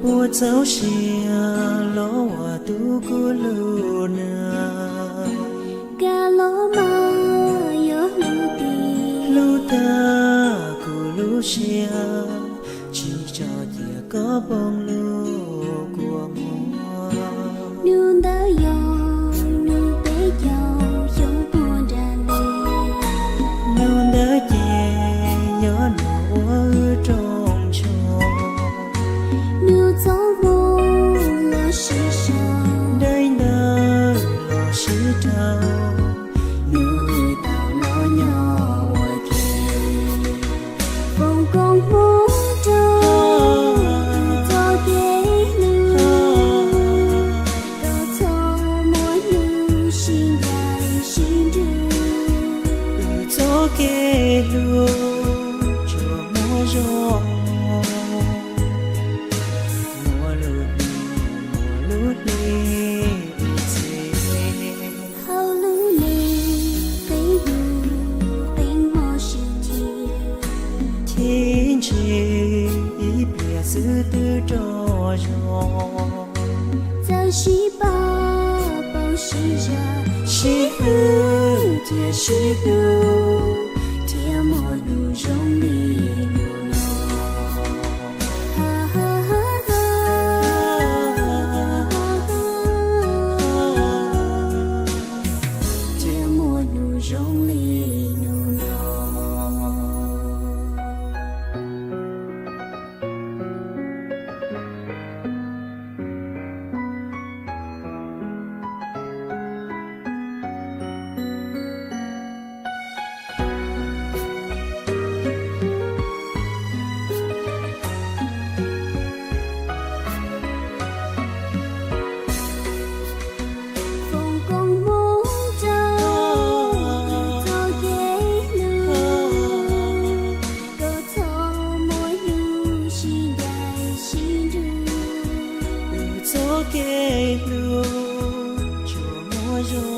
我走时路我独孤路呢，嘎罗玛有路地，路的古路西chỉ cho tia có bông lu của mùa nương đỡ dòng nương bé dòng giống buồn ra lệ, nương đỡ nhẹ gió nụ trong tròn nương gió vô là sự sao, đây nơi là sự trao nương ơi tao nó nhỏ qua kia, vòng con muốn trâu cho ghé nương, tao cho mỗi nương xin dài xin trường. gió kê lu cho mùa gió mùa lụt đi Hầu lũ lì tế dù tên mò sự thiên, thiên chi ý bia sư tư trò gió giờ sĩ ba bao sĩ ra, sĩ hư thiệt sĩ hư theo mọi nụ rong đi nụ nọ. Ha ha ha ha theo mọi nụ rong đi nụ nọ. Vòng con muốn trâu cho ghé nương, cờ cho mỗi nương xin dài xin trường. gió kê lu cho mùa gió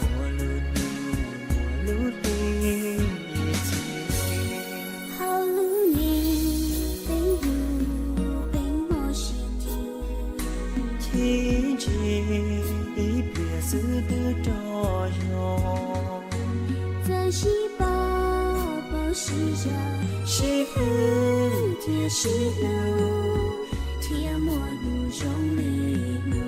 mùa lụt đi Hầu lũ lì tên dù tên mò xin thiên, thiên chi ý bia sư tư trò gió giờ sĩ ba bao sĩ ra, sĩ hư thiệt sĩ hữu theo mọi nụ rong đi nụ